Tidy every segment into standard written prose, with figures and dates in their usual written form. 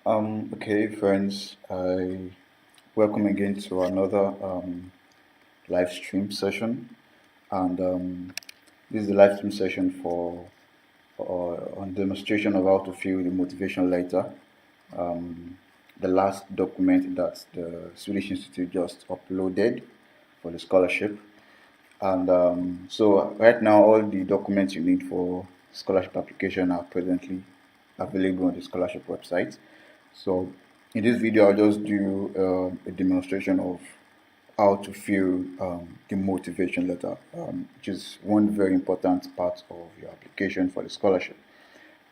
Okay, friends, I welcome again to another live stream session, and this is the live stream session for on demonstration of how to fill the motivation letter, the last document that the Swedish Institute just uploaded for the scholarship. And so right now, all the documents you need for scholarship application are presently available on the scholarship website. So in this video, I'll just do a demonstration of how to fill the motivation letter, which is one very important part of your application for the scholarship.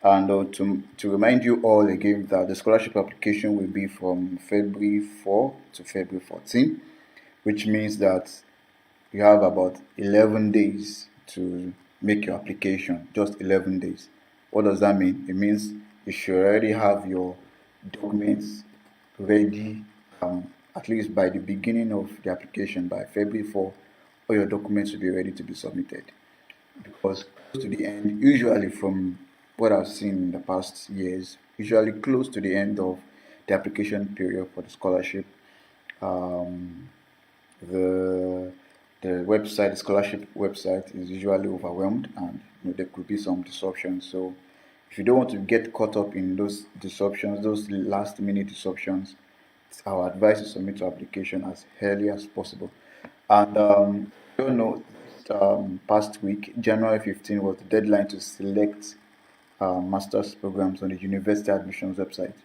And to remind you all again that the scholarship application will be from February 4 to February 14, which means that you have about 11 days to make your application. Just 11 days. What does that mean? It means you should already have your documents ready, at least by the beginning of the application, by February 4. All your documents will be ready to be submitted, because close to the end, usually from what I've seen in the past years, usually close to the end of the application period for the scholarship, um, the the scholarship website is usually overwhelmed, and there could be some disruptions. So if you don't want to get caught up in those disruptions, those last minute disruptions, it's our advice to submit your application as early as possible. And you don't know, past week, January 15, was the deadline to select master's programs on the university admissions website.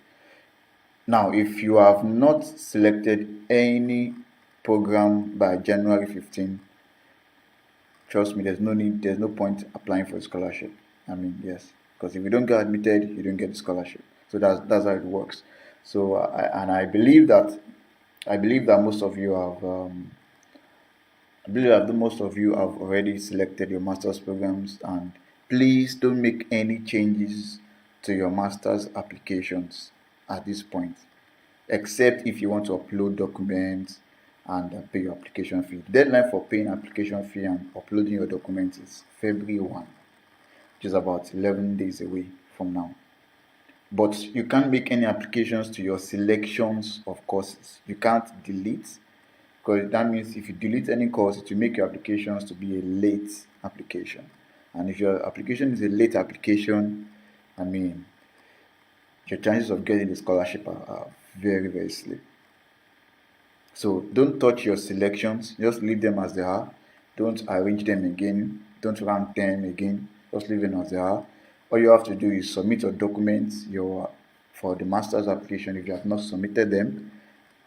Now, if you have not selected any program by January 15, trust me, there's no point applying for a scholarship. I mean, yes, because if you don't get admitted, you don't get the scholarship. So that's how it works. So I believe that most of you have I believe that most of you have already selected your master's programs, and please don't make any changes to your master's applications at this point, except if you want to upload documents and pay your application fee. The deadline for paying application fee and uploading your documents is February 1, which is about 11 days away from now. But you can't make any applications to your selections of courses. You can't delete, because that means if you delete any course, it will make your applications to be a late application. And if your application is a late application, I mean, your chances of getting the scholarship are very, very slim. So don't touch your selections, just leave them as they are. Don't arrange them again, don't rank them again, just leave them as they are. All you have to do is submit your documents for the master's application if you have not submitted them.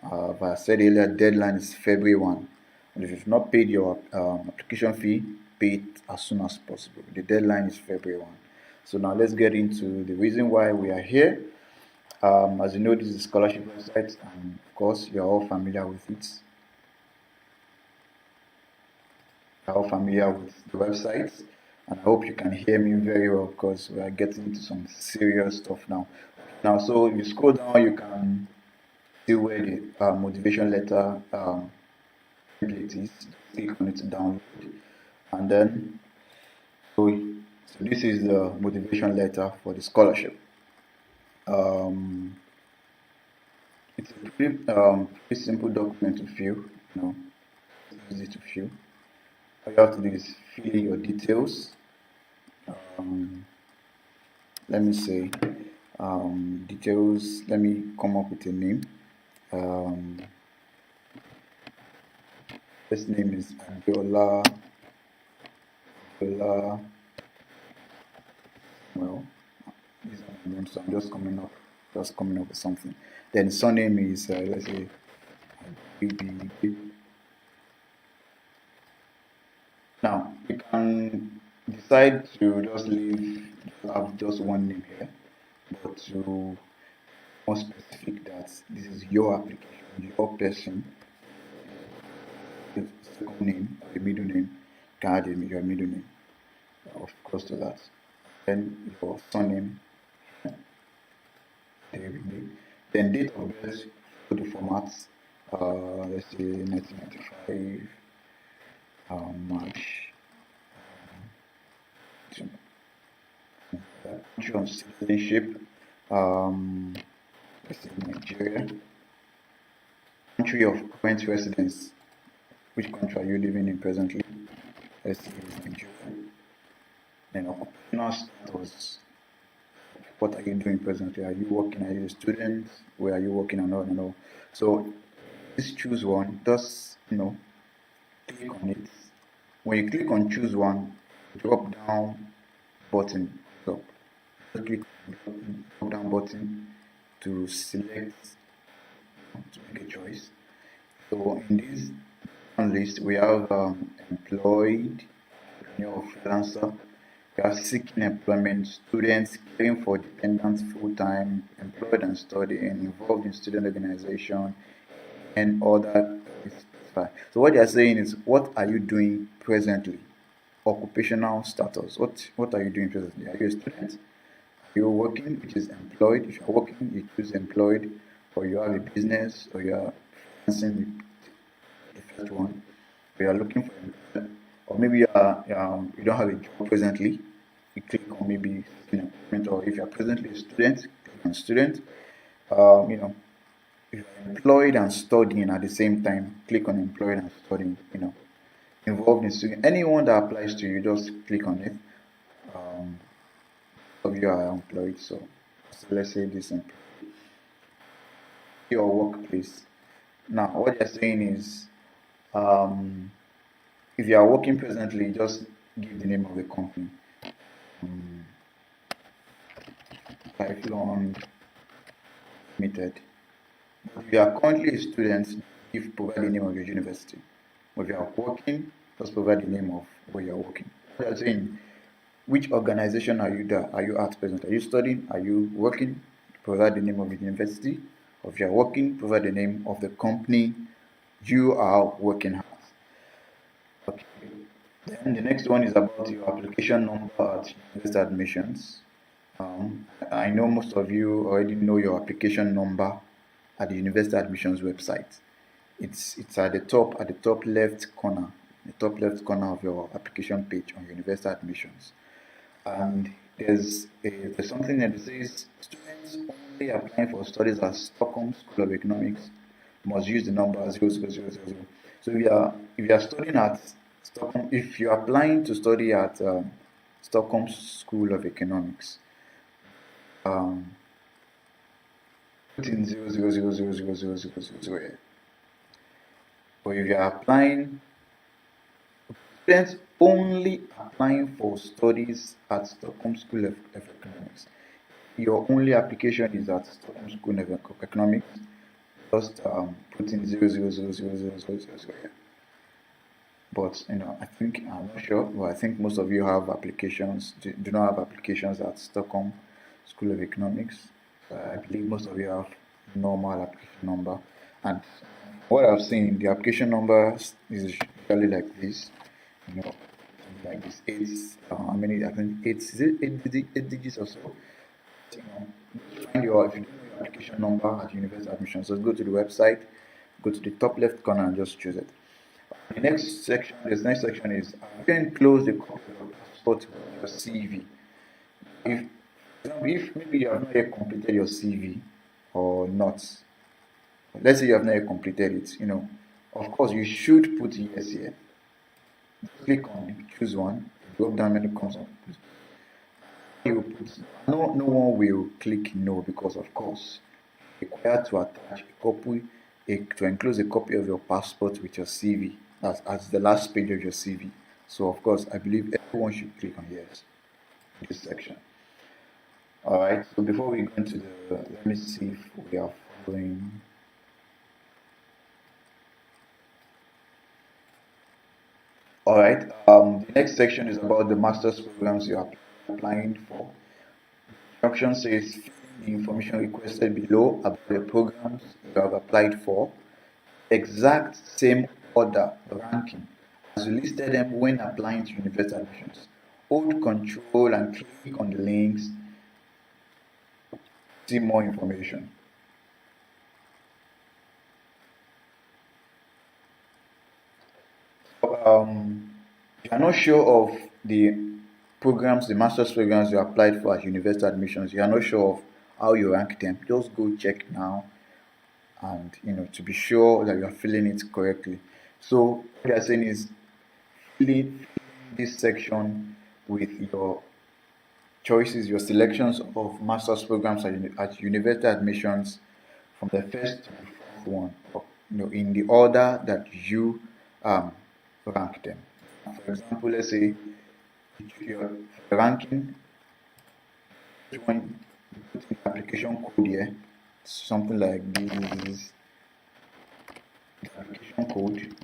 As I said earlier, deadline is February 1. And if you've not paid your application fee, pay it as soon as possible. The deadline is February 1. So now let's get into the reason why we are here. As you know, this is a scholarship website, and of course, you're all familiar with it. You're all familiar with the website, and I hope you can hear me very well, because we are getting into some serious stuff now. So if you scroll down, you can see where the motivation letter template is. Click on it to download, and then so this is the motivation letter for the scholarship. It's a pretty simple document to fill, easy to fill. All you have to do is fill in your details. Let me say details. Let me come up with a name. First name is Abiola. Well, these are the names, so I'm just coming up with something. Then surname is let's say BB. Now you can decide to just have just one name here, but to more specific that this is your application, your person. The second name, the middle name, can add your middle name, of course, to that. Then your surname, then date of birth for the formats. Let's say 1995, March. Country of citizenship, Um, let's say Nigeria, country of current residence. Which country are you living in presently? Let's say it's Nigeria. Then occupational status. What are you doing presently? Are you working? Are you a student? Where are you working? And all and all. So just choose one. Just click on it. When you click on choose one, drop down button. So just click on the drop down button to select to make a choice. So in this list we have employed, freelancer. We are seeking employment, students, caring for dependents full-time, employed and studying, involved in student organization, and other specified. So what they are saying is, what are you doing presently? Occupational status. What are you doing presently? Are you a student? Are you working, which is employed? If you are working, you choose employed, or you have a business, or you are freelancing, the first one. You are looking for employment, or maybe you don't have a job presently. You click on maybe employment, or if you are presently a student, click on student. If you're employed and studying at the same time, click on employed and studying. Involved in student, anyone that applies to you, just click on it. Of you are employed, so let's say this employee, your workplace. Now, what they're saying is, if you are working presently, just give the name of the company. Lifelong Limited. If you are currently a student, provide the name of your university. If you are working, just provide the name of where you are working. What they are saying, which organization are you there? Are you at present? Are you studying? Are you working? Provide the name of the university. Or if you are working, provide the name of the company you are working at. Okay. Then the next one is about your application number at university admissions. I know most of you already know your application number at the university admissions website. It's at the top left corner, of your application page on university admissions. And there's something that says students only applying for studies at Stockholm School of Economics must use the number 00000. So if you are studying at Stockholm, if you are applying to study at Stockholm School of Economics, put in 0000000. But if you are applying, students only applying for studies at Stockholm School of Economics, your only application is at Stockholm School of Economics, just put in 0000000. But I think, I'm not sure, but I think most of you have applications, do not have applications at Stockholm School of Economics. I believe most of you have normal application number. And what I've seen, the application number is usually like this, like this. How many? I think is it eight digits or so. Find if you don't know your application number at university admissions, just go to the website, go to the top left corner and just choose it. This next section is, you can close the copy of your passport with your CV. If maybe you have not yet completed your CV or not, let's say you have not yet completed it, of course you should put yes here. Click on it, choose one, drop down menu comes up. You put no one will click no, because of course required to attach a copy, to enclose a copy of your passport with your CV as the last page of your CV. So of course I believe everyone should click on yes in this section. Alright, so before we go into let me see if we are following. Alright, the next section is about the master's programs you are applying for. The instruction says, the information requested below about the programs you have applied for, exact same order ranking as you listed them when applying to university admissions. Hold control and click on the links to see more information. If you are not sure of the master's programs you applied for at university admissions, you are not sure of how you rank them, just go check now, and to be sure that you are filling it correctly. So what they are saying is fill this section with your choices, your selections of master's programs at university admissions from the first to the fourth one, in the order that you rank them. For example, let's say your ranking, one, you put in the application code here, something like this is the application code.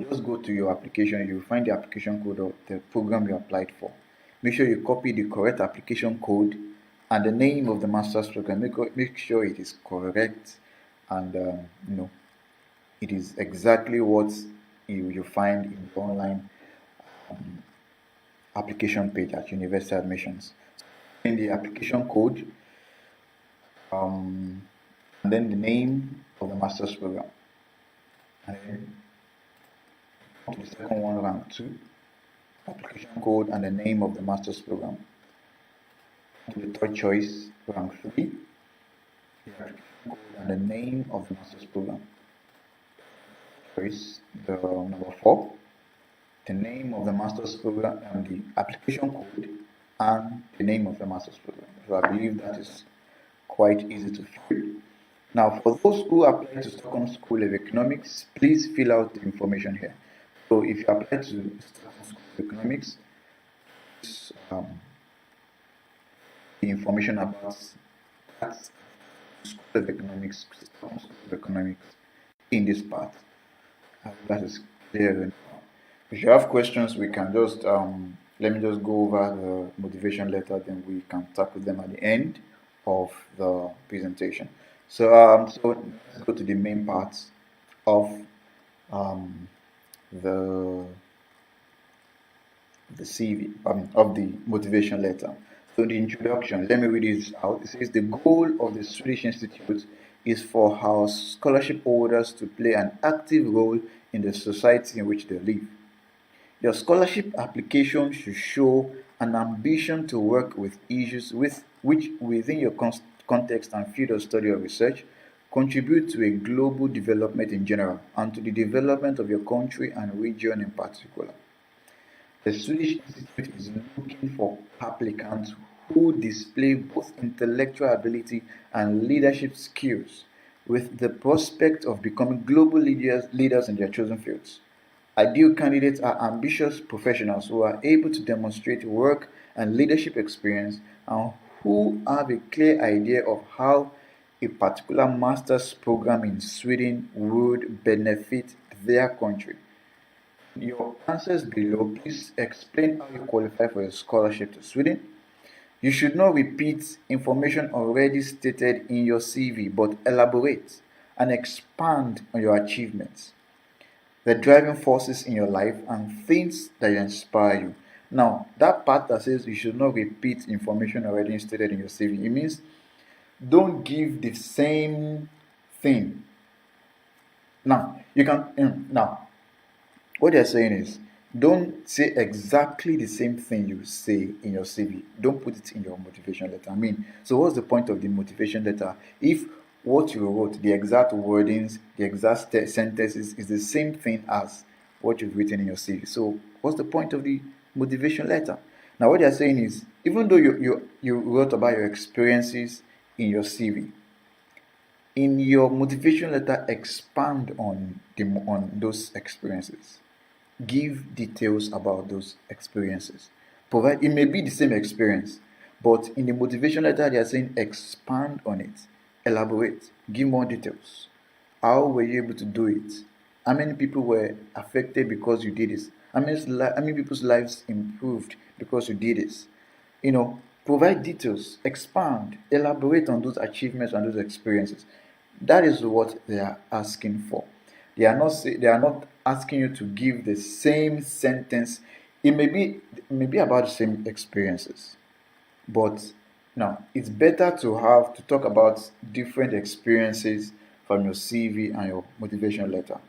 Just go to your application, you find the application code of the program you applied for. Make sure you copy the correct application code and the name of the master's program. Make sure it is correct, and it is exactly what you find in the online application page at university admissions. In the application code, and then the name of the master's program, and then the second one, rank 2, application code and the name of the master's program. To the third choice, rank 3, the application code and the name of the master's program. Choice, the number 4, the name of the master's program and the application code and the name of the master's program. So I believe that is quite easy to fill. Now, for those who apply to Stockholm School of Economics, please fill out the information here. So if you apply to Stockholm School of Economics, the information about that School of Economics, Stockholm School of Economics, in this part. I hope that is clear. If you have questions, we can just let me just go over the motivation letter, then we can tackle them at the end of the presentation. So let's go to the main parts of the CV, of the motivation letter. So the introduction, let me read this out. It says the goal of the Swedish Institute is for our scholarship holders to play an active role in the society in which they live. Your scholarship application should show an ambition to work with issues which within your context and field of study or research contribute to a global development in general and to the development of your country and region in particular. The Swedish Institute is looking for applicants who display both intellectual ability and leadership skills with the prospect of becoming global leaders in their chosen fields. Ideal candidates are ambitious professionals who are able to demonstrate work and leadership experience and who have a clear idea of how a particular master's program in Sweden would benefit their country. Your answers below, please explain how you qualify for a scholarship to Sweden. You should not repeat information already stated in your CV, but elaborate and expand on your achievements, the driving forces in your life, and things that inspire you. Now, that part that says you should not repeat information already stated in your CV, it means don't give the same thing. Now, what they're saying is don't say exactly the same thing you say in your CV. Don't put it in your motivation letter. So what's the point of the motivation letter if what you wrote, the exact wordings, the exact sentences is the same thing as what you've written in your CV? So what's the point of the motivation letter? Now what they're saying is, even though you wrote about your experiences in your CV, in your motivation letter, expand on those experiences. Give details about those experiences. It may be the same experience, but in the motivation letter they are saying expand on it, elaborate, give more details. How were you able to do it? How many people were affected because you did this? How many people's lives improved because you did this? Provide details, expand, elaborate on those achievements and those experiences. That is what they are asking for. They are not asking you to give the same sentence. It may be about the same experiences, but now it's better to talk about different experiences from your CV and your motivation letter.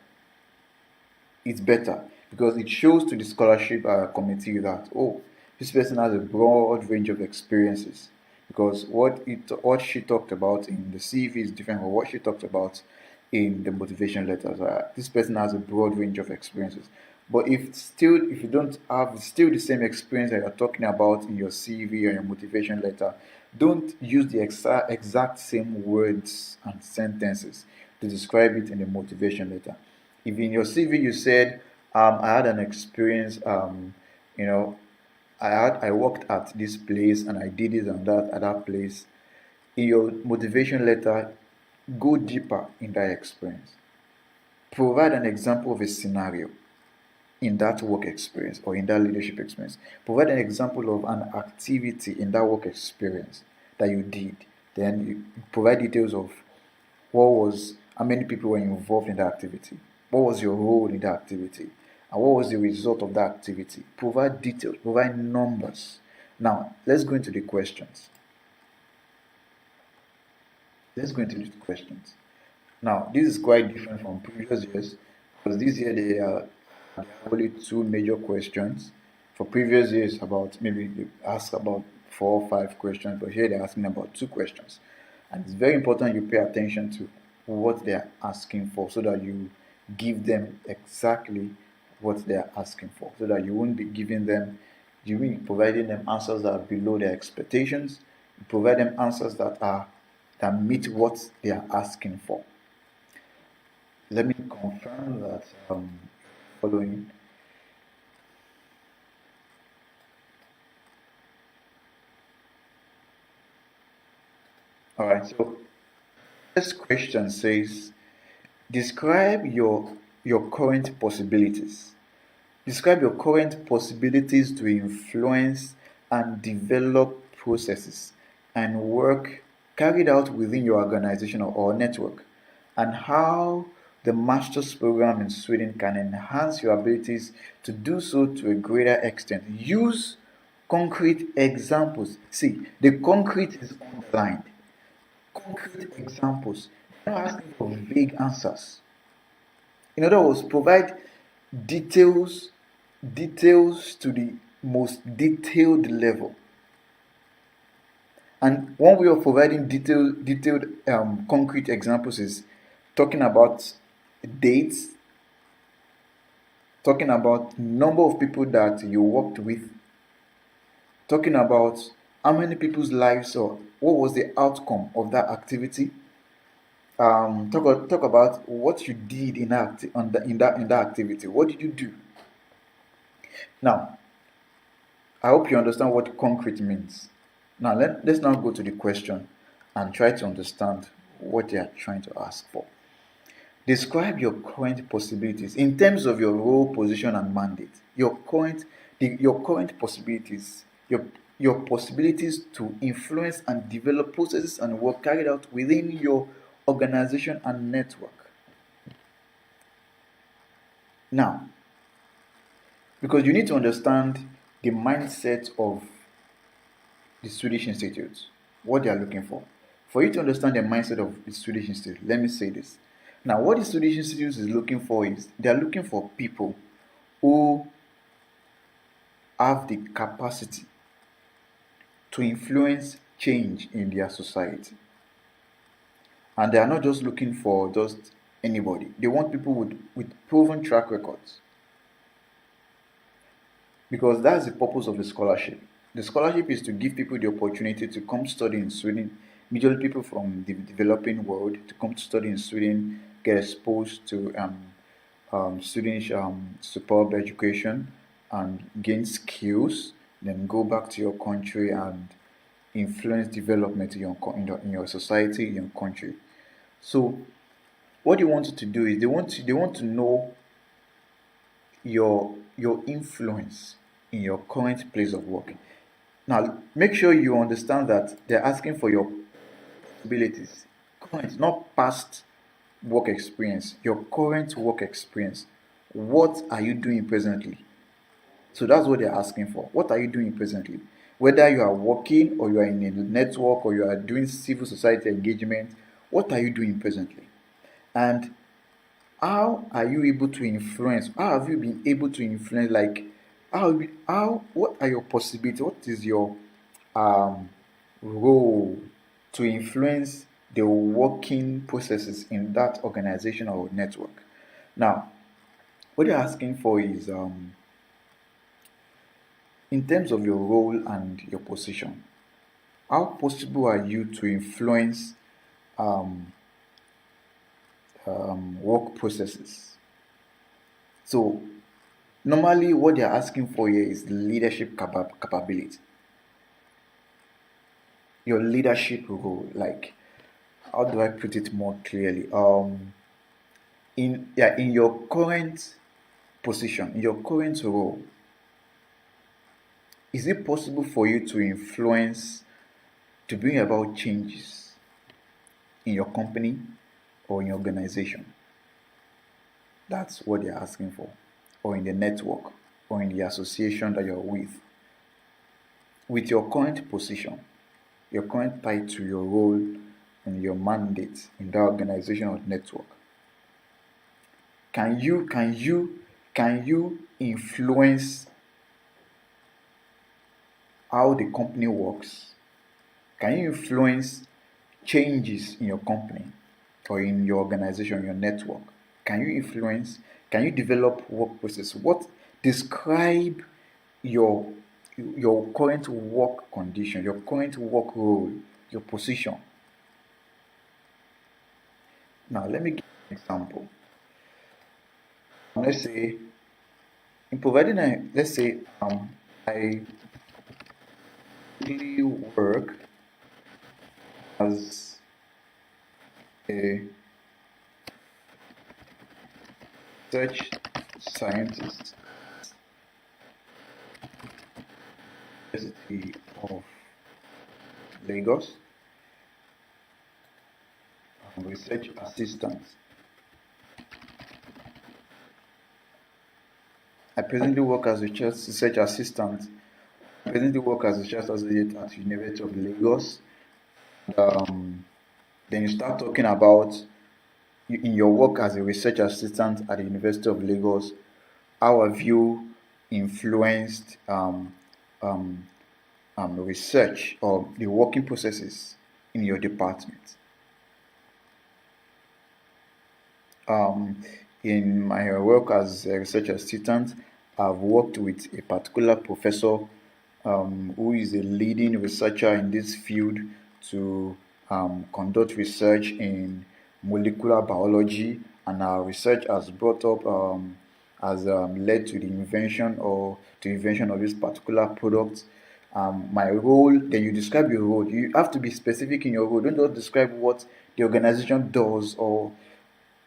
It's better because it shows to the scholarship committee that, oh, this person has a broad range of experiences. because what she talked about in the CV is different from what she talked about in the motivation letters. This person has a broad range of experiences, but if you don't have still the same experience that you're talking about in your CV or your motivation letter, don't use the exact same words and sentences to describe it in the motivation letter. If in your CV you said, I had an experience, you know, I worked at this place and I did this and that at that place. In your motivation letter, go deeper in that experience. Provide an example of a scenario in that work experience or in that leadership experience. Provide an example of an activity in that work experience that you did. Then you provide details of how many people were involved in that activity, what was your role in that activity, and what was the result of that activity. Provide details, provide numbers. Now, let's go into the questions. Now, this is quite different from previous years because this year they are only two major questions. For previous years, about maybe they ask about 4 or 5 questions, but here they're asking about 2 questions. And it's very important you pay attention to what they're asking for so that you give them exactly what they're asking for, so that you won't be providing them answers that are below their expectations. You provide them answers that meet what they are asking for. Let me confirm that following. All right, so this question says, describe your current possibilities. Describe your current possibilities to influence and develop processes and work carried out within your organization or network, and how the master's program in Sweden can enhance your abilities to do so to a greater extent. Use concrete examples. See, the concrete is underlined. Concrete examples. You're not asking for vague answers. In other words, provide details to the most detailed level. And one way of providing detailed concrete examples is talking about dates, talking about number of people that you worked with, talking about how many people's lives or what was the outcome of that activity. Talk about what you did in that activity. What did you do? Now, I hope you understand what concrete means. Now, let's now go to the question and try to understand what they are trying to ask for. Describe your current possibilities in terms of your role, position, and mandate. Your current possibilities, your possibilities to influence and develop processes and work carried out within your organization and network. Now, because you need to understand the mindset of the Swedish Institute, what they are looking for. For you to understand the mindset of the Swedish Institute, let me say this. Now, what the Swedish Institute is looking for is they are looking for people who have the capacity to influence change in their society. And they are not just looking for just anybody. They want people with proven track records. Because that's the purpose of the scholarship. The scholarship is to give people the opportunity to come study in Sweden, majorly people from the developing world, to come to study in Sweden, get exposed to Swedish superb education and gain skills, then go back to your country and influence development in your society, in your country. So what they want to do is they want to know your influence in your current place of work. Now, make sure you understand that they're asking for your abilities, current, not past work experience, your current work experience. What are you doing presently? So that's what they're asking for. What are you doing presently? Whether you are working or you are in a network or you are doing civil society engagement, what are you doing presently? And how are you able to influence? How have you been able to influence? Like, what are your possibilities? What is your role to influence the working processes in that organization or network. Now, what you're asking for is in terms of your role and your position, how possible are you to influence um, work processes? So, normally, what they're asking for here is leadership capability, your leadership role. Like, how do I put it more clearly? In your current position, in your current role, is it possible for you to influence, to bring about changes in your company or in your organization? That's what they're asking for, or in the network, or in the association that you're with. With your current position, your current title, your role, and your mandate in that organization or network, can you influence how the company works? Can you influence changes in your company or in your organization, your network? Can you influence? Can you develop work process? What describe your your current work condition, your current work role, your position? Now, let me give you an example. Let's say in providing a let's say I really work as a research scientist at the University of Lagos, research assistant. I presently work as a research assistant. I presently work as a research associate at University of Lagos. Um, then you start talking about in your work as a research assistant at the University of Lagos. How have you influenced um, research or the working processes in your department? Um, in my work as a research assistant, I've worked with a particular professor who is a leading researcher in this field to conduct research in molecular biology, and our research has brought up has led to the invention or to invention of this particular product. My role, then you describe your role. You have to be specific in your role. Don't just describe what the organization does, or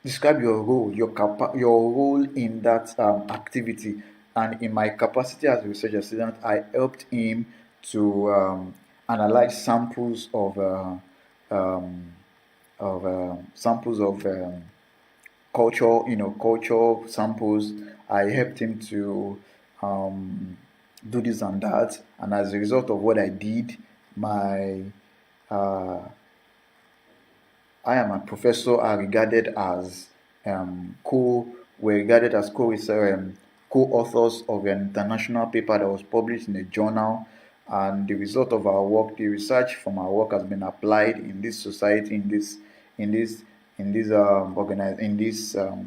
describe your role, your role in that activity. And in my capacity as a research assistant, I helped him to analyze um, samples of culture, culture samples. I helped him to um, do this and that, and as a result of what I did, my uh, I am a professor are regarded as co were regarded as co-authors of an international paper that was published in a journal, and the result of our work, the research from our work has been applied in this society, in this in this organize in this so,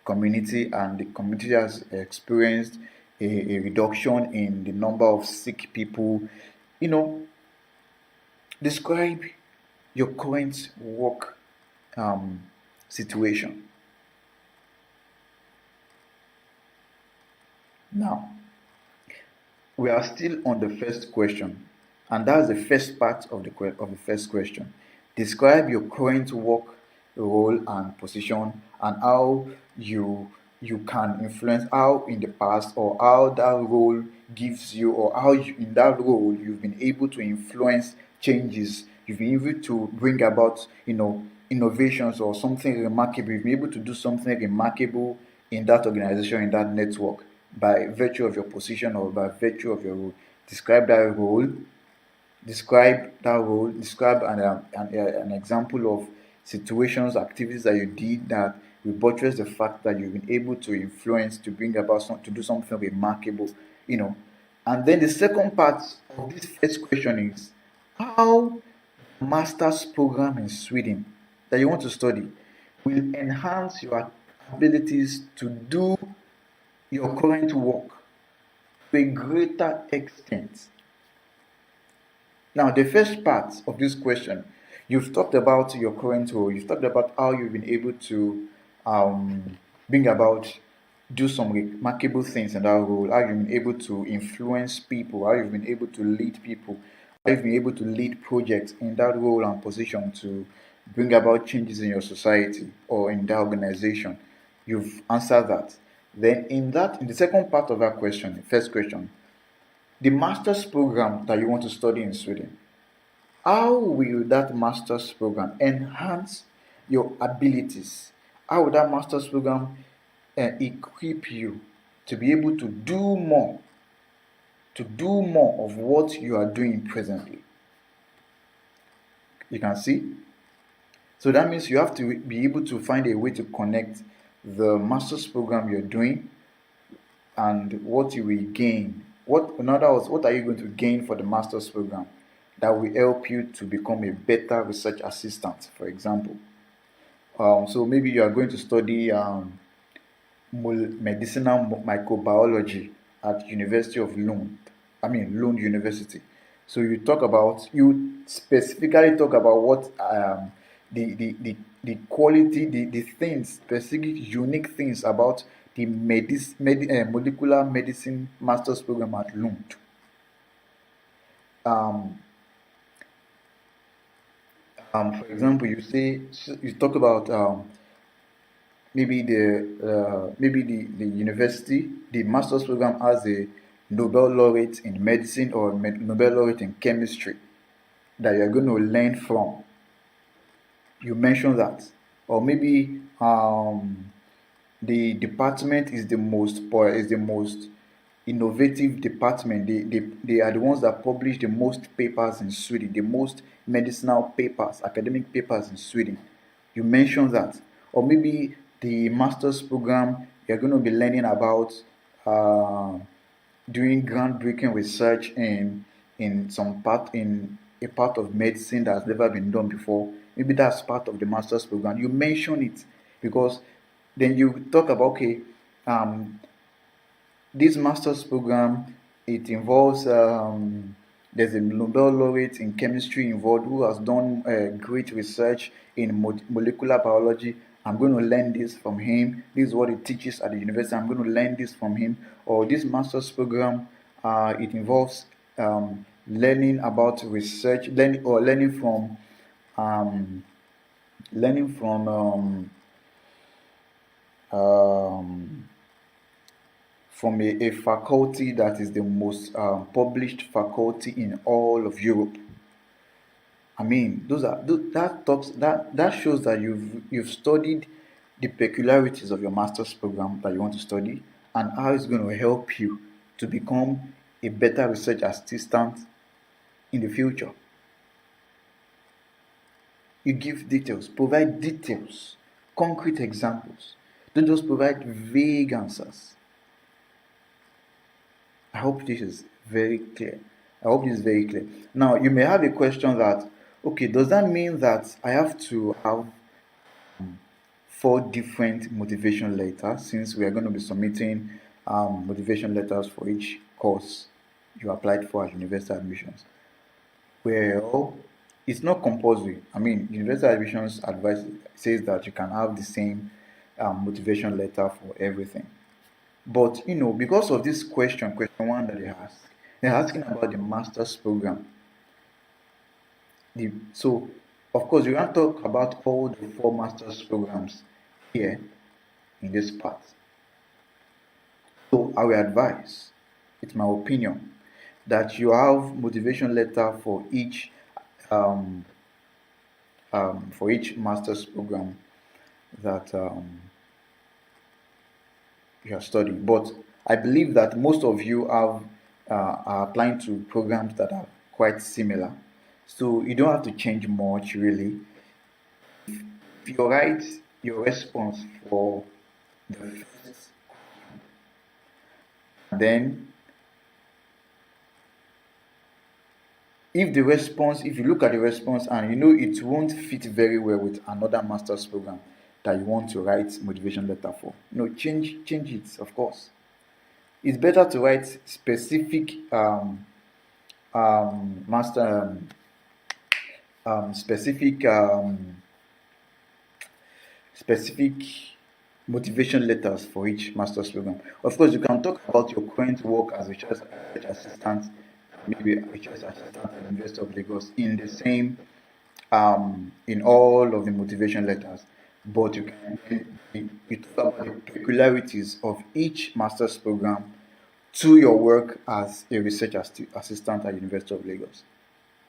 community, and the community has experienced a reduction in the number of sick people. You know, describe your current work um, situation. Now, we are still on the first question, and that's the first part of the first question. Describe your current work role and position, and how you can influence, how in the past, or how that role gives you, or how you, in that role you've been able to influence changes, you've been able to bring about innovations or something remarkable, you've been able to do something remarkable in that organization, in that network, by virtue of your position or by virtue of your role. Describe that role. Describe that role. Describe an example of situations, activities that you did that will buttress the fact that you've been able to influence, to bring about to do something remarkable. And then the second part of this first question is how master's program in Sweden that you want to study will enhance your abilities to do your current work to a greater extent. Now, the first part of this question, you've talked about your current role, you've talked about how you've been able to um, bring about, do some remarkable things in that role, how you've been able to influence people, how you've been able to lead people, how you've been able to lead projects in that role and position to bring about changes in your society or in that organization. You've answered that. Then, in the second part of that question, the first question, the master's program that you want to study in Sweden, how will that master's program enhance your abilities? How will that master's program equip you to be able to do more of what you are doing presently? You can see. So that means you have to be able to find a way to connect the master's program you're doing and what you will gain. In other words, what are you going to gain for the master's program that will help you to become a better research assistant, for example? So maybe you are going to study medicinal microbiology at University of Lund. Lund University. So you specifically talk about what the quality, the things, specific unique things about the molecular medicine master's program at Lund. For example, you talk about maybe the university, the master's program has a Nobel laureate in medicine or Nobel laureate in chemistry that you're going to learn from. You mentioned that. Or maybe the department is the most innovative department. They are the ones that publish the most papers in Sweden, the most medicinal papers, academic papers in Sweden. You mentioned that. Or maybe the master's program, you're going to be learning about doing groundbreaking research in a part of medicine that has never been done before. Maybe that's part of the master's program. You mention it because then you talk about, okay, this master's program, it involves there's a Nobel laureate in chemistry involved who has done great research in molecular biology. I'm going to learn this from him. This is what he teaches at the university. I'm going to learn this from him. Or this master's program, it involves learning about research, learning from um, learning from um, a faculty that is the most published faculty in all of Europe. That shows that you've studied the peculiarities of your master's program that you want to study and how it's going to help you to become a better research assistant in the future. You give details, provide details, concrete examples. Don't just provide vague answers. I hope this is very clear. Now, you may have a question that, okay, does that mean that I have to have 4 different motivation letters since we are going to be submitting motivation letters for each course you applied for at university admissions? Well, it's not compulsory. University admissions advice says that you can have the same motivation letter for everything. But because of this question 1 that they're asking about the master's program. So, of course, we want to talk about all the 4 master's programs here in this part. So, I will advise, it's my opinion, that you have motivation letter for each master's program that you are studying. But I believe that most of you are applying to programs that are quite similar, so you don't have to change much really. If you write your response for the first, then if you look at the response and you know it won't fit very well with another master's program that you want to write motivation letter for, change it, of course. It's better to write master specific specific motivation letters for each master's program. Of course, you can talk about your current work as a research assistant, maybe a research assistant at the University of Lagos in the same in all of the motivation letters, but you talk about the peculiarities of each master's program to your work as a research assistant at the University of Lagos.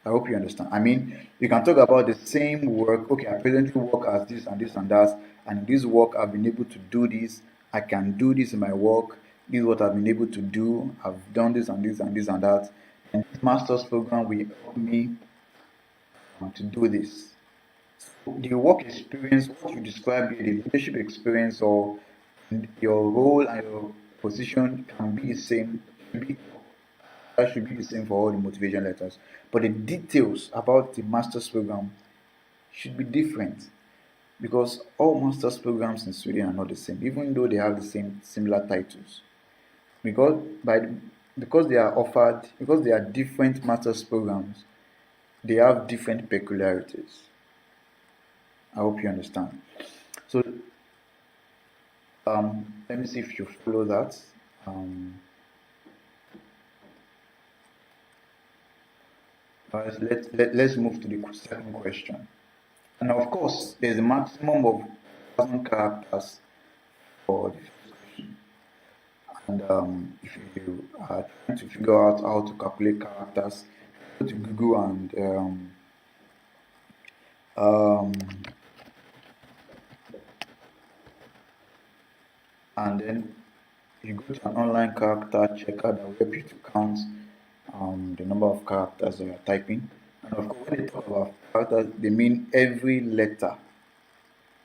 I hope you understand. I mean, you can talk about the same work. Okay, I presently work as this and this and that, and in this work I've been able to do this. I can do this in my work. This is what I've been able to do. I've done this and this and this and that. And this master's program will help me to do this. So the work experience, what you described here, the leadership experience or your role and your position can be the same. That should be the same for all the motivation letters. But the details about the master's program should be different because all master's programs in Sweden are not the same, even though they have the same similar titles. Because they are offered, because they are different master's programs, they have different peculiarities. I hope you understand. So let me see if you follow that. Let's move to the second question. And of course, there's a maximum of 1,000 characters for the first question. And if you are trying to figure out how to calculate characters, go to Google and then you go to an online character checker that will help you to count the number of characters that you're typing. And of course, when they talk about characters, they mean every letter,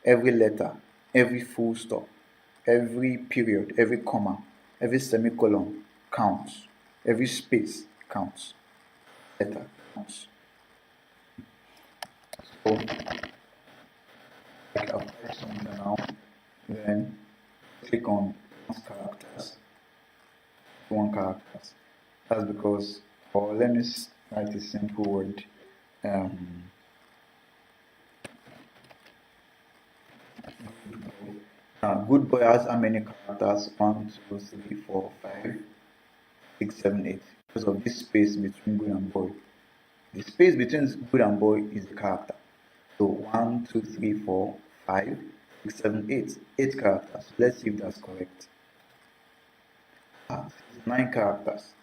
every full stop, every period, every comma, every semicolon counts, every space counts, letter counts. So, like I'll type something now, then click on one characters. That's because, or let me write a simple word. Good boy has how many characters? 1, 2, 3, 4, 5, 6, 7, 8. Because of this space between good and boy. The space between good and boy is the character. So 1, 2, 3, 4, 5, 6, 7, 8. 8 characters. Let's see if that's correct. 9 characters.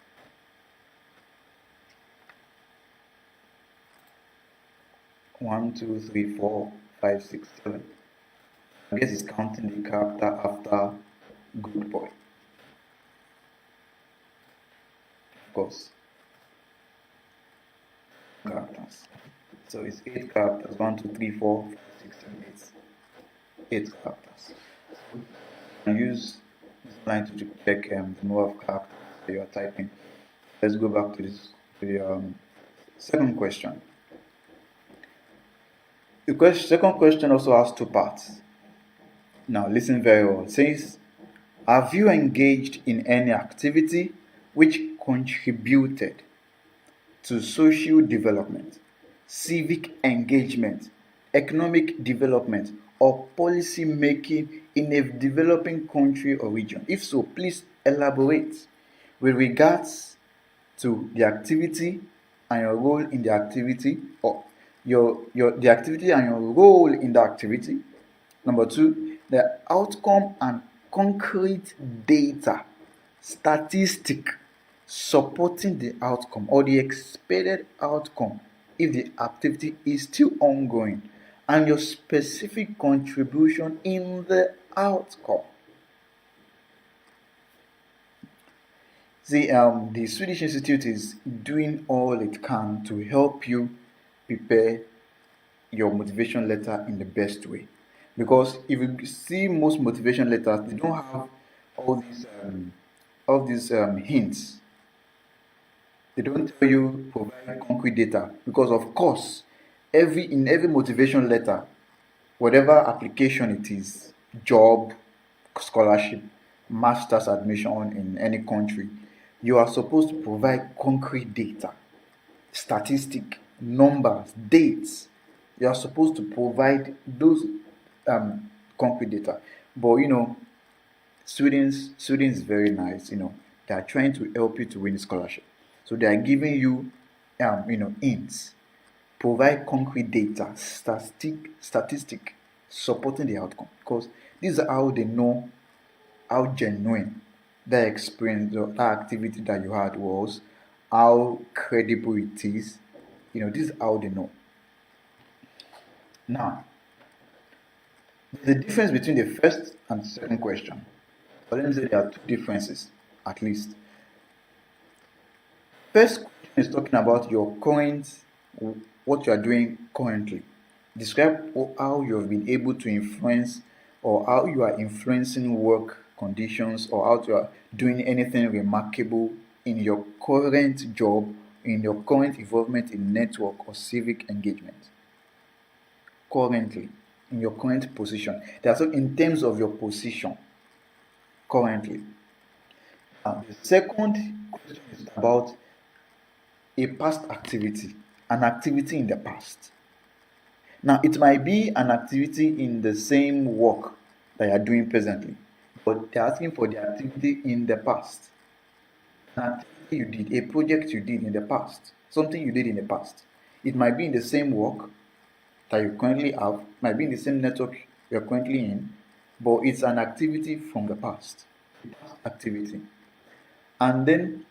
One, two, three, 4, 5, 6, 7. I guess it's counting the character after good boy. Of course. Characters. So it's 8 characters. 1, 2, 3, 4, 5, 6, 7, 8. 8 characters. So you can use this line to check the number of characters that you are typing. Let's go back to the second question. The second question also has 2 parts. Now listen very well. It says, have you engaged in any activity which contributed to social development, civic engagement, economic development, or policy making in a developing country or region? If so, please elaborate with regards to the activity and your role in the activity, or the activity and your role in the activity. Number 2, the outcome and concrete data, statistic supporting the outcome or the expected outcome if the activity is still ongoing, and your specific contribution in the outcome. See, the Swedish Institute is doing all it can to help you prepare your motivation letter in the best way. Because if you see most motivation letters, they don't have all these hints. They don't tell you provide concrete data because, of course, every motivation letter, whatever application it is, job, scholarship, master's admission in any country, you are supposed to provide concrete data, statistic, numbers, dates. You are supposed to provide those concrete data. But students very nice. They are trying to help you to win the scholarship, so they are giving you hints. Provide concrete data, statistic supporting the outcome, because this is how they know how genuine that experience or that activity that you had was, how credible it is. This is how they know. Now, the difference between the first and second question, but let me say there are two differences at least. First question is talking about your current, what you are doing currently. Describe how you have been able to influence, or how you are influencing work conditions, or how you are doing anything remarkable in your current job, in your current involvement in network or civic engagement. Currently, in your current position. That's in terms of your position currently. The second question is about a past activity, an activity in the past. Now, it might be an activity in the same work that you are doing presently, but they're asking for the activity in the past. An activity you did, a project you did in the past, something you did in the past. It might be in the same work that you currently have, might be in the same network you're currently in, but it's an activity from the past. Past activity. And then,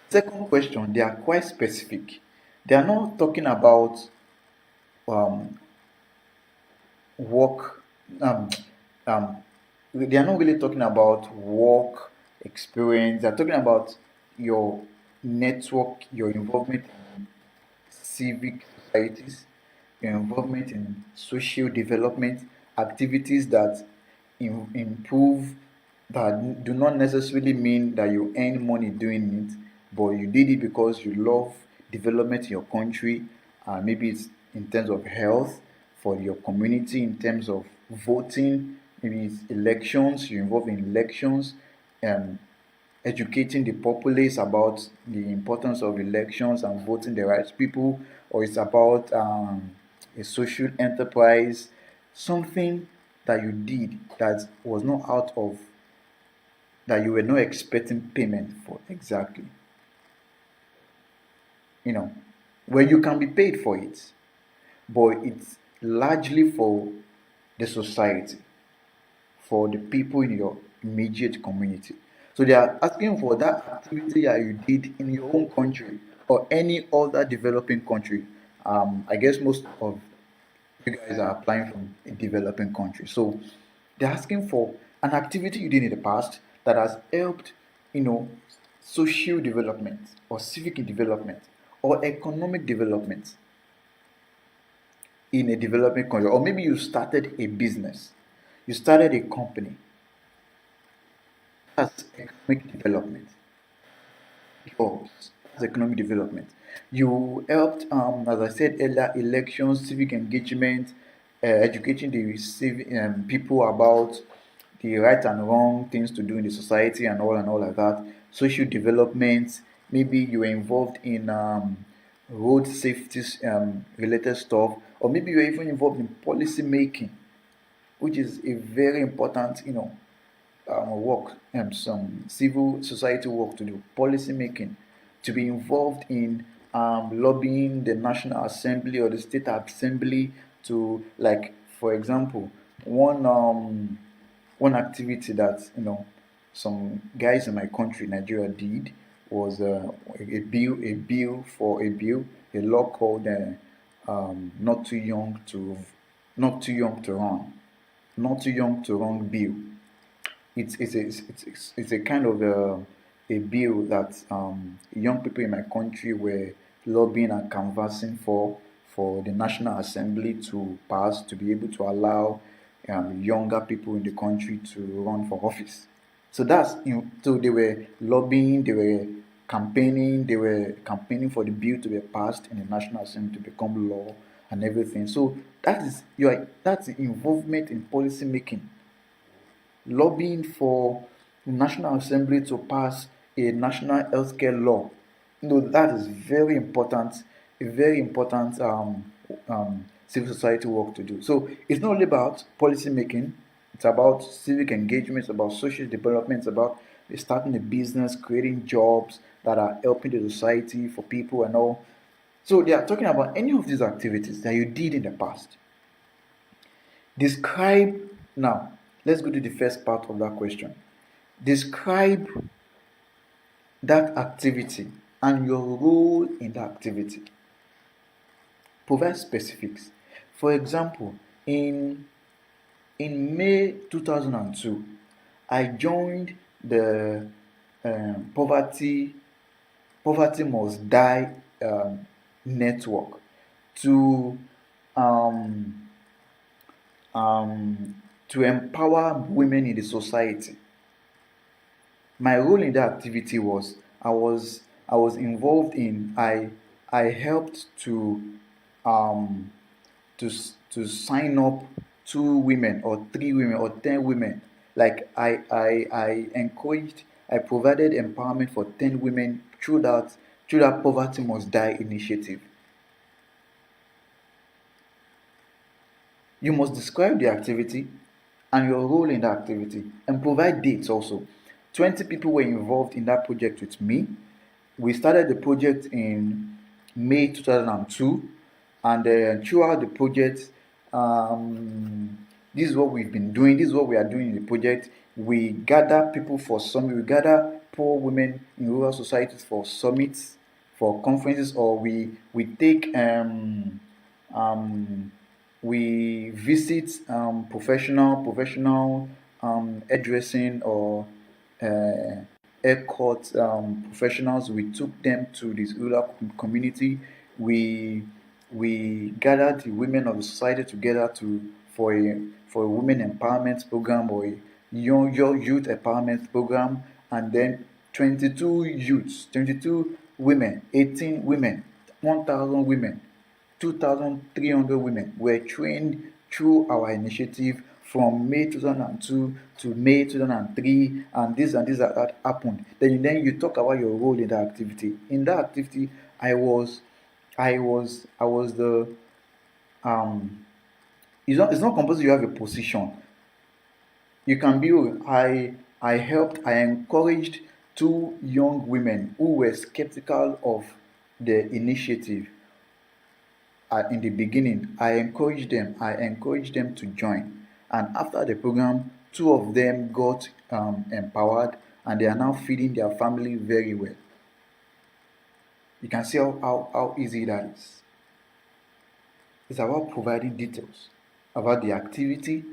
second question, they are quite specific. They are not talking about um, work. Um, they are not really talking about work experience. They are talking about your network, your involvement in civic societies, your involvement in social development activities that improve, that do not necessarily mean that you earn money doing it, but you did it because you love development in your country. Maybe it's in terms of health for your community, in terms of voting, maybe it's elections, you're involved in elections, um, educating the populace about the importance of elections and voting the right people, or it's about a social enterprise, something that you did that was not out of, that you were not expecting payment for exactly. You know, where you can be paid for it, but it's largely for the society, for the people in your immediate community. So they are asking for that activity that you did in your own country or any other developing country. I guess most of you guys are applying from a developing country. So they're asking for an activity you did in the past that has helped, social development or civic development or economic development in a developing country. Or maybe you started a business, you started a company. That's economic development. Yours. That's economic development. You helped, as I said earlier, elections, civic engagement, educating the people about the right and wrong things to do in the society and all like that. Social development. Maybe you were involved in road safety related stuff, or maybe you were even involved in policy making, which is a very important, work, some civil society work to do, policy making, to be involved in lobbying the National Assembly or the State Assembly to, like, for example, one activity that some guys in my country, Nigeria, did was a law called not too young to run, not too young to run bill. It's a kind of a bill that young people in my country were lobbying and canvassing for the National Assembly to pass, to be able to allow younger people in the country to run for office. So so they were lobbying, they were campaigning. They were campaigning for the bill to be passed in the National Assembly to become law and everything. So that's the involvement in policy making, lobbying for the National Assembly to pass a national healthcare law. That is very important, a very important civil society work to do. So it's not only about policy making, it's about civic engagement, it's about social development, it's about starting a business, creating jobs that are helping the society for people and all. So they are talking about any of these activities that you did in the past. Describe, now, let's go to the first part of that question. Describe that activity and your role in that activity. Provide specifics. For example, in May 2002, I joined the poverty must die network to um, to empower women in the society. My role in that activity was I was involved in I helped um to sign up 2 women or 3 women or 10 women. Like I encouraged, I provided empowerment for 10 women through that poverty must die initiative. You must describe the activity and your role in the activity and provide dates also. 20 people were involved in that project with me. We started the project in May 2002, and throughout the project, this is what we've been doing, this is what we are doing in the project. We gather people for summit, we gather poor women in rural societies for summits, for conferences, or we take we visit professional hairdressing or haircut professionals. We took them to this rural community. We gathered the women of the society together for a women empowerment program or a young youth empowerment program, and then 22 youths, 22 women, 18 women, 1,000 women, 2,300 women were trained through our initiative from May 2002 to May 2003, and this and this that happened. Then you talk about your role in that activity. In that activity, I was the it's not compulsory you have a position. You can be, I helped, I encouraged 2 young women who were skeptical of the initiative. In the beginning, I encouraged them to join, and after the program, 2 of them got empowered, and they are now feeding their family very well. You can see how easy that is. It's about providing details about the activity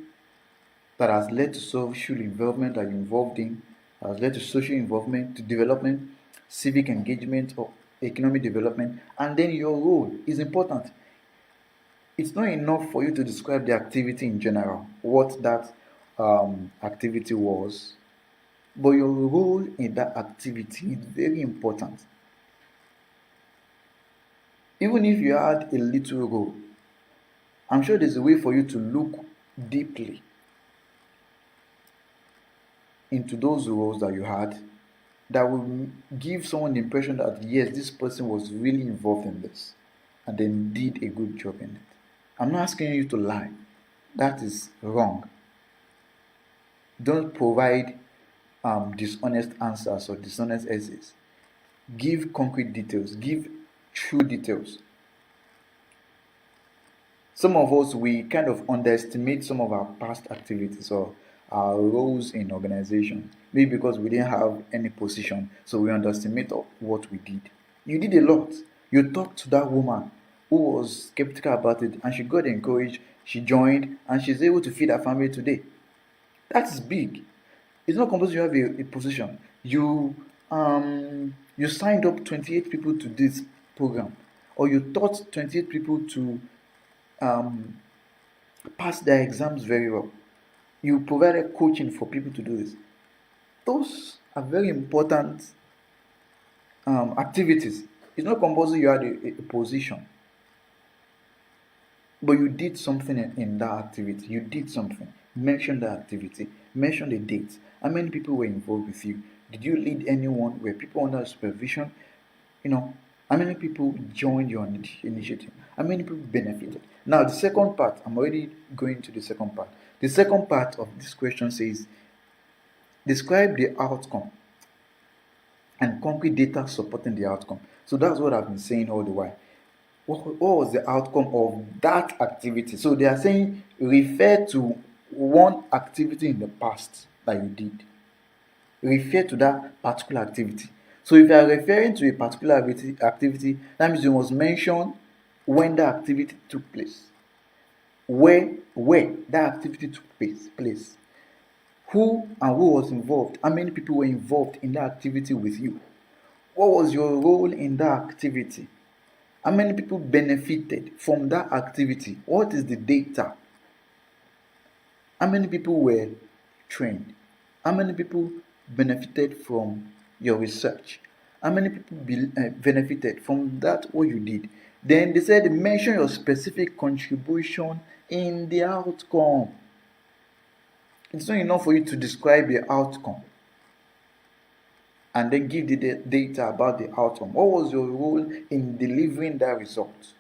that has led to social involvement that you're involved in, has led to social involvement, to development, civic engagement, or economic development, and then your role is important. It's not enough for you to describe the activity in general, what that activity was, but your role in that activity is very important. Even if you had a little role, I'm sure there's a way for you to look deeply into those roles that you had that will give someone the impression that yes, this person was really involved in this and then did a good job in it. I'm not asking you to lie. That is wrong. Don't provide dishonest answers or dishonest essays. Give concrete details. Give true details. Some of us, we kind of underestimate some of our past activities or our roles in organization. Maybe because we didn't have any position, so we underestimate what we did. You did a lot. You talked to that woman who was skeptical about it, and she got encouraged, she joined, and she's able to feed her family today. That is big. It's not compulsory you have a position. You signed up 28 people to this program, or you taught 28 people to pass their exams very well. You provided coaching for people to do this. Those are very important activities. It's not compulsory you had a position, but you did something in that activity. You did something. Mention the activity. Mention the dates. How many people were involved with you? Did you lead anyone? Were people under supervision? You know, how many people joined your initiative? How many people benefited? Now, the second part, I'm already going to the second part. The second part of this question says, describe the outcome and concrete data supporting the outcome. So that's what I've been saying all the while. What was the outcome of that activity? So they are saying refer to one activity in the past that you did. Refer to that particular activity. So if you are referring to a particular activity, that means you must mention when the activity took place, where that activity took place, who and who was involved, how many people were involved in that activity with you, what was your role in that activity, how many people benefited from that activity, what is the data, how many people were trained, how many people benefited from your research, how many people benefited from that what you did. Then they said mention your specific contribution in the outcome. It's not enough for you to describe the outcome and then give the data about the outcome. What was your role in delivering that result?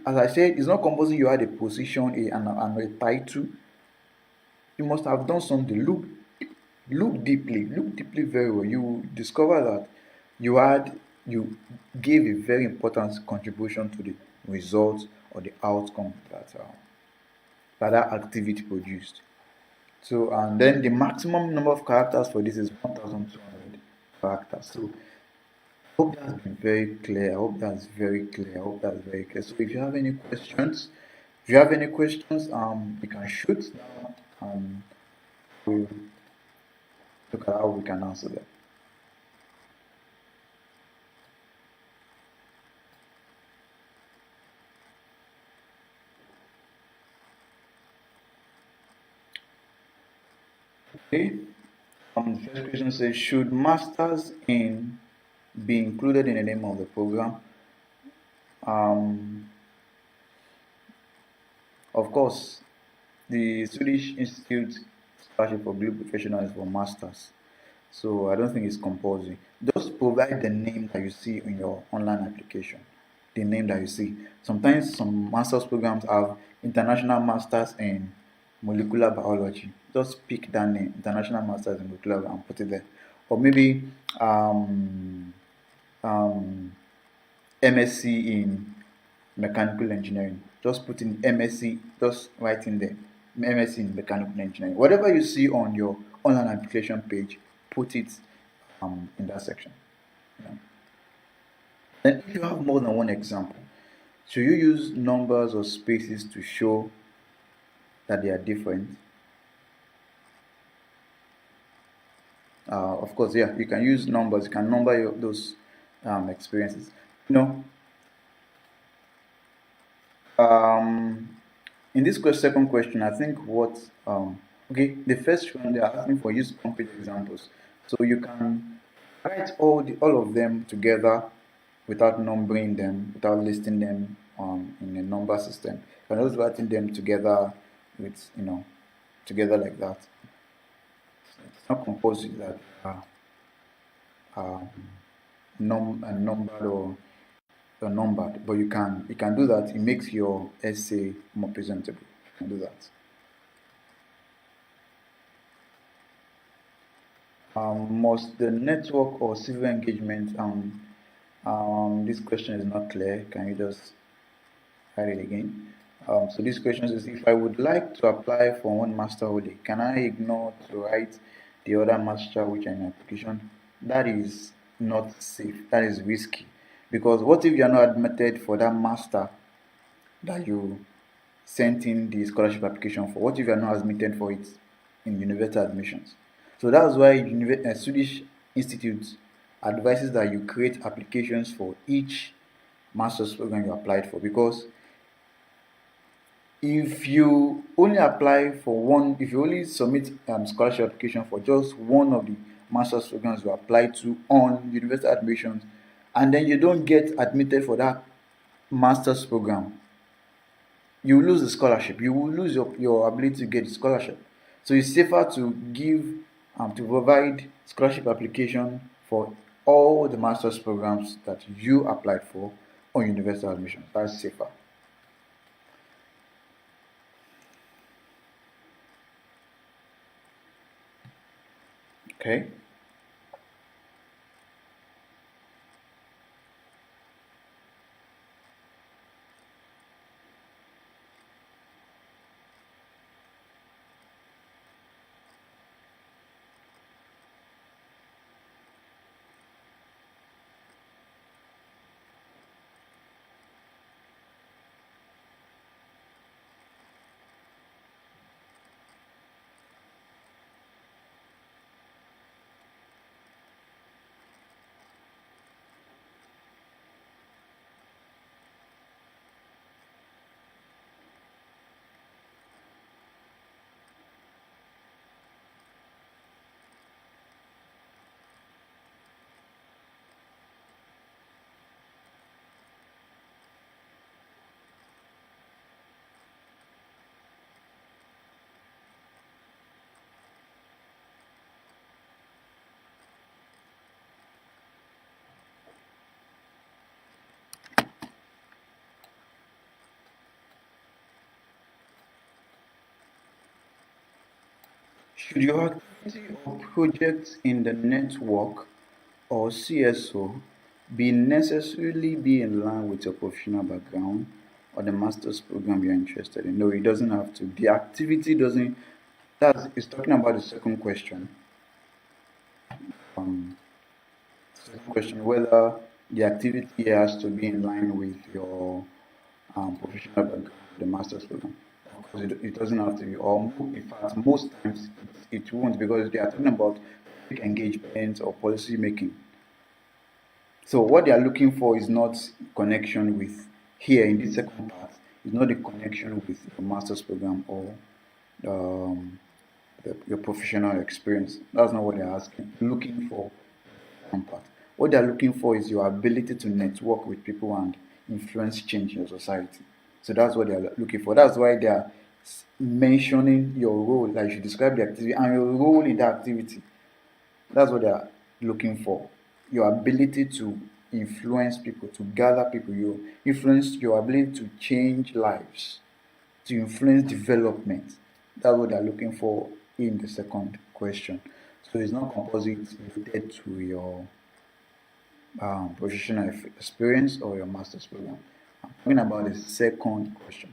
As I said, it's not compulsory you had a position and a title. You must have done something. Look deeply very well. You will discover that you gave a very important contribution to the result or the outcome that activity produced. So, and then the maximum number of characters for this is 1,200 characters. So hope that's been very clear. I hope that's very clear. I hope that's very clear. So if you have any questions, you can shoot now and we'll look at how we can answer them. Okay. The first question says, should masters in be included in the name of the program? Of course, the Swedish Institute Scholarship for Global Professionals is for masters, so I don't think it's compulsory. Just provide the name that you see in your online application, the name that you see. Sometimes some master's programs have international masters in molecular biology. Just pick that name, international masters in molecular biology, and put it there. Or maybe MSc in mechanical engineering. Just put in MSc, just write in there MSc in mechanical engineering. Whatever you see on your online application page, put it in that section. Yeah. Then if you have more than one example, should you use numbers or spaces to show that they are different? Of course, yeah, you can use numbers. You can number those experiences. In this second question, I think the first one they are asking for use concrete examples. So you can write all of them together without numbering them, without listing them in a number system. You're just writing them together together like that. It's not compulsory that numbered or numbered, but you can do that. It makes your essay more presentable. You can do that. Must the network or civil engagement? This question is not clear. Can you just write it again? So this question is: if I would like to apply for one master holding, can I ignore to write the other master which are in application? That is not safe. That is risky. Because what if you are not admitted for that master that you sent in the scholarship application for? What if you are not admitted for it in university admissions? So that's why Swedish Institute advises that you create applications for each master's program you applied for, because if you only apply for one, if you only submit scholarship application for just one of the master's programs you apply to on university admissions, and then you don't get admitted for that master's program, you will lose the scholarship. You will lose your ability to get the scholarship. So it's safer to to provide scholarship application for all the master's programs that you applied for on university admissions. That's safer. Okay. Should your activity or project in the network or CSO be necessarily be in line with your professional background or the master's program you're interested in? No, it doesn't have to. The activity doesn't. That's it's talking about the second question. Um, Second question whether the activity has to be in line with your professional background, the master's program. Of course, it doesn't have to be, or in fact, most times it won't, because they are talking about public engagement or policy making. So what they are looking for is not connection with, here in this second part, is not the connection with your master's program or um, your professional experience. That's not what they're asking. Looking for one part. What they're looking for is your ability to network with people and influence change in your society. So that's what they're looking for. That's why they are mentioning your role, like you should describe the activity and your role in the activity. That's what they are looking for. Your ability to influence people, to gather people, your ability to change lives, to influence development. That's what they're looking for in the second question. So it's not compulsory, it's related to your professional experience or your master's program. I'm talking about the second question.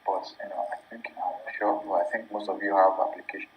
But I think I'm not sure, but I think most of you have application.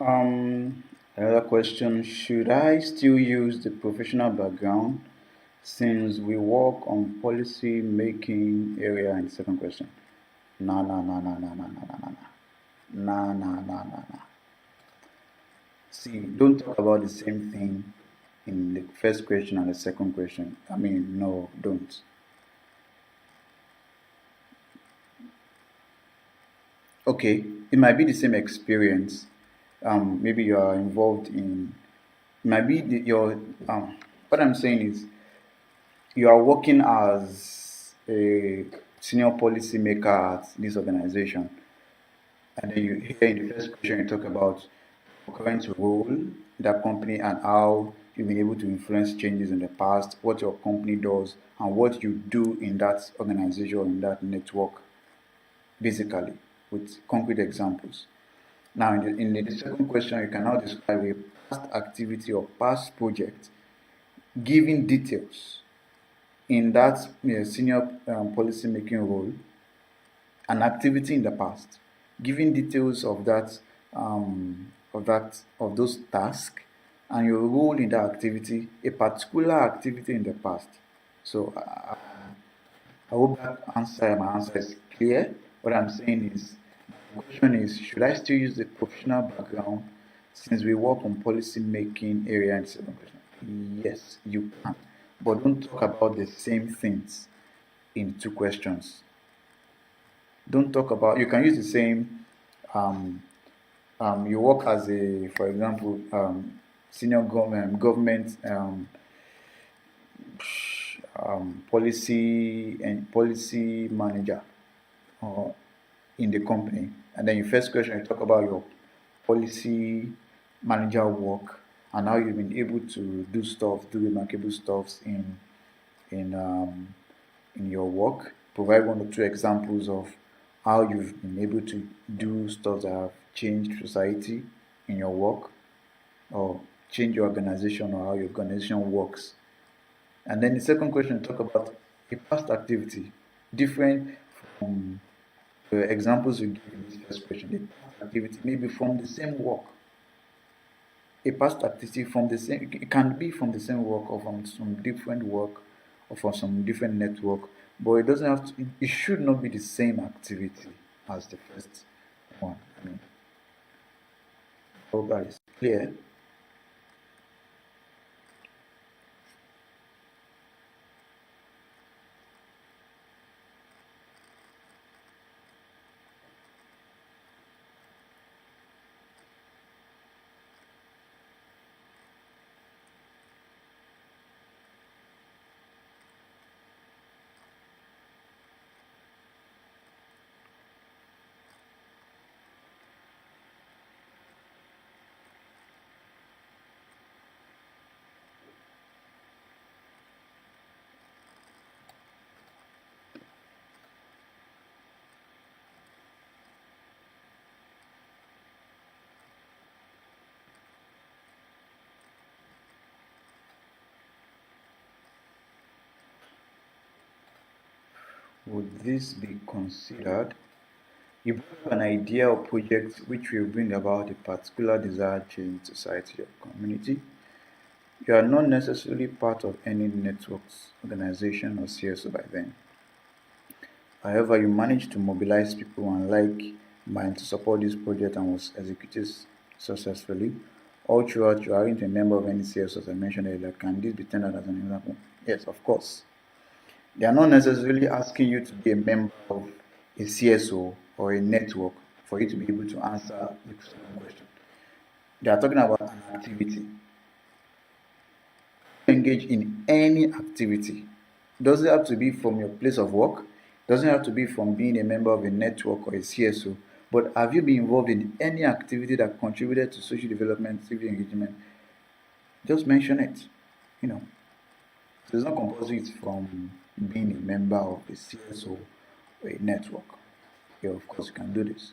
Um, Another question: should I still use the professional background since we work on policy making area? In the second question, no, no, no, no, no, no, no, no, no, no, no, no, no, no, no. See, don't talk about the same thing in the first question and the second question. I mean, no, don't. Okay, it might be the same experience. Maybe you are involved in. Might be your. What I'm saying is, you are working as a senior policy maker at this organization, and then you here in the first question you talk about your current role in that company and how you've been able to influence changes in the past, what your company does, and what you do in that organization or in that network, basically, with concrete examples. Now, in the second question, you can now describe a past activity or past project, giving details in that senior policy making role, an activity in the past, giving details of those tasks and your role in that activity, a particular activity in the past. So I hope my answer is clear. What I'm saying is, the question is, should I still use the professional background since we work on policy making area in second question? Yes, you can, but don't talk about the same things in two questions. Don't talk about. You can use the same. Um, you work as a, for example, senior government policy manager or in the company, and then your first question you talk about your policy manager work and how you've been able to do remarkable stuffs in um, in your work. Provide one or two examples of how you've been able to do stuff that have changed society in your work or change your organization or how your organization works. And then the second question talk about a past activity different from the examples you give in this first question. The past activity maybe from the same work. A past activity from the same, it can be from the same work or from some different work or from some different network, but it doesn't have to, it should not be the same activity as the first one. I mean, hope that is clear. Would this be considered? You have an idea or project which will bring about a particular desired change in society or community. You are not necessarily part of any networks, organization, or CSO by then. However, you managed to mobilize people and like mind to support this project and was executed successfully. All throughout, you aren't a member of any CSO as I mentioned earlier. Can this be tendered as an example? Yes, of course. They are not necessarily asking you to be a member of a CSO or a network for you to be able to answer the question. They are talking about an activity. Engage in any activity. Doesn't have to be from your place of work, doesn't have to be from being a member of a network or a CSO, but have you been involved in any activity that contributed to social development, civic engagement? Just mention it. You know, so it's not compulsory it's from being a member of a CSO or a network. Yeah, of course you can do this.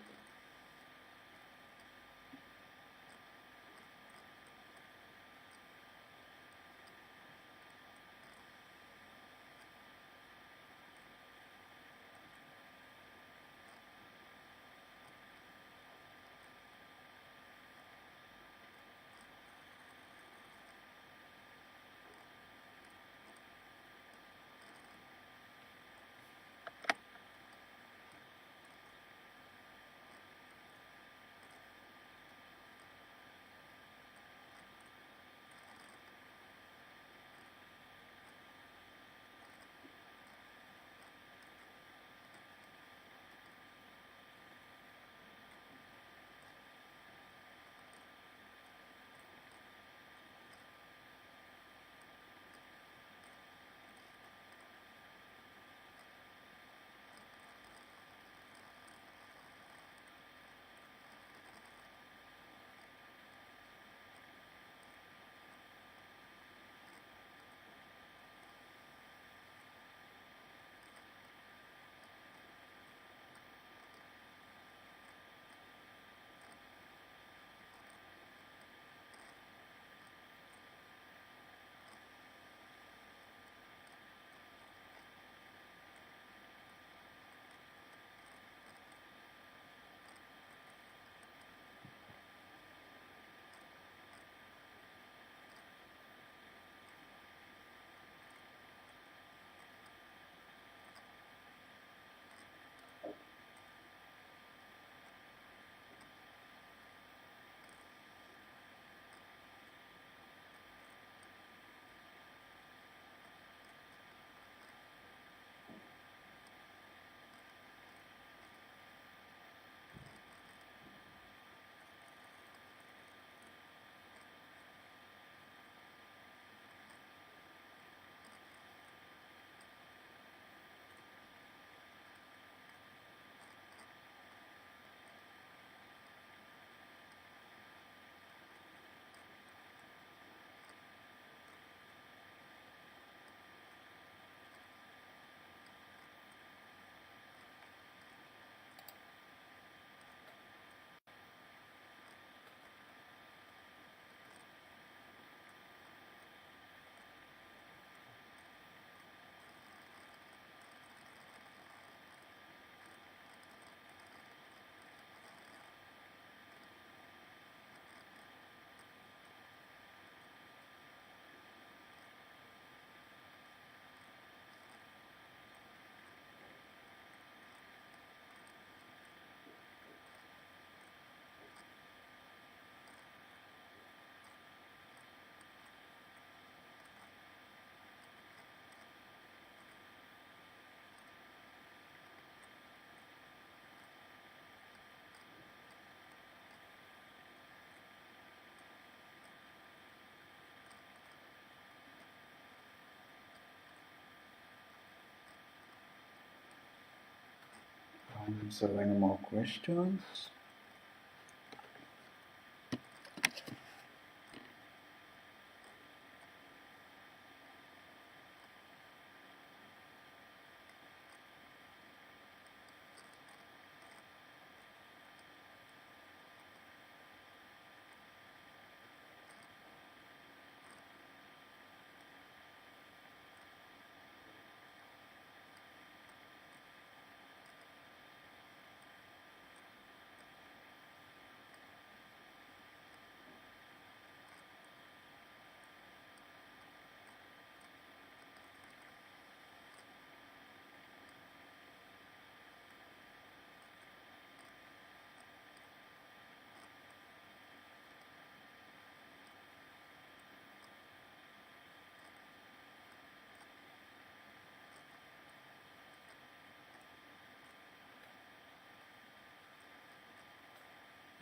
So, any more questions?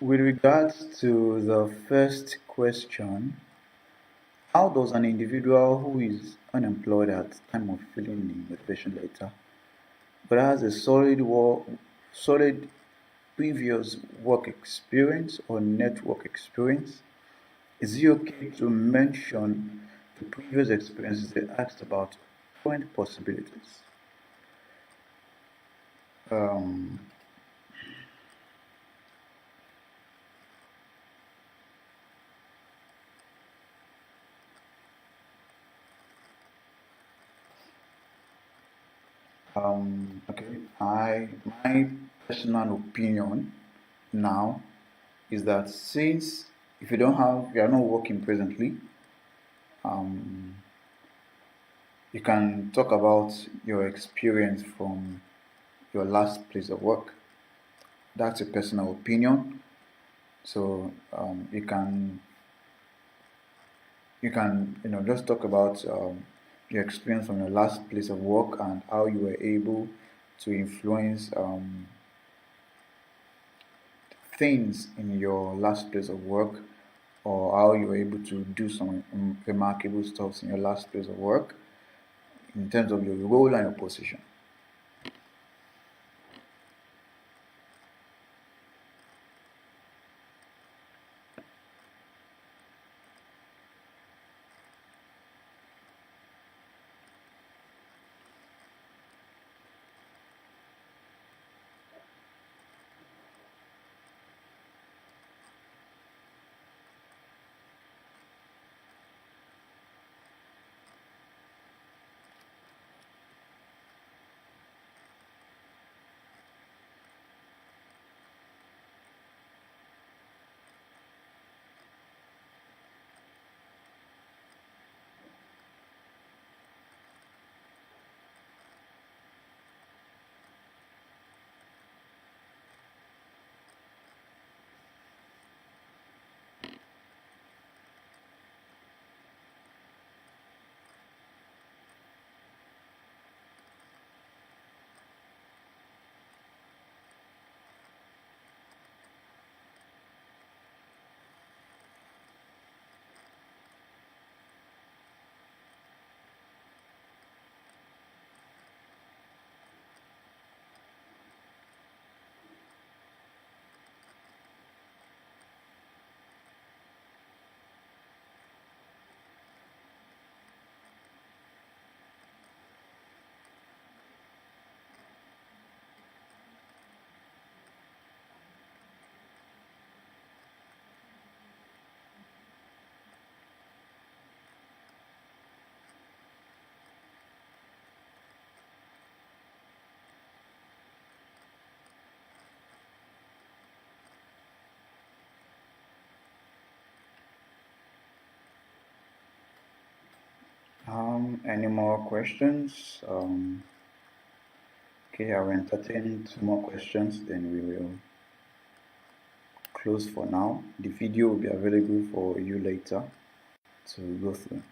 With regards to the first question, how does an individual who is unemployed at time of filling the motivation letter but has a solid previous work experience or network experience, is it okay to mention the previous experiences they asked about current possibilities? Um, okay, my personal opinion now is that since if you are not working presently, um, you can talk about your experience from your last place of work. That's a personal opinion. So you can just talk about your experience from your last place of work and how you were able to influence things in your last place of work, or how you were able to do some remarkable stuff in your last place of work in terms of your role and your position. Any more questions? Okay, I'll entertain two more questions, then we will close for now. The video will be available for you later to go through.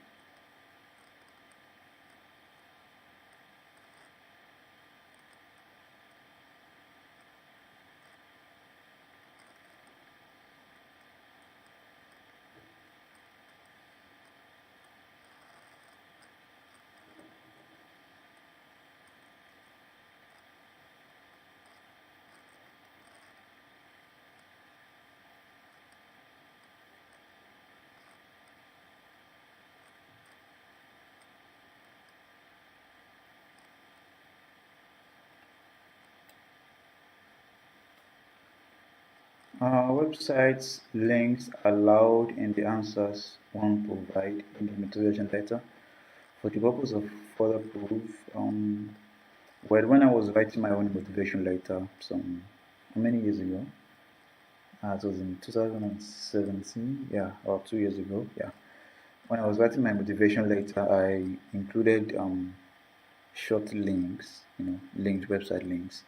Websites links allowed in the answers one provide in the motivation letter for the purpose of further proof. Well, when I was writing my own motivation letter, some how many years ago? It was in 2017, yeah, or 2 years ago, yeah. When I was writing my motivation letter, I included short links, linked website links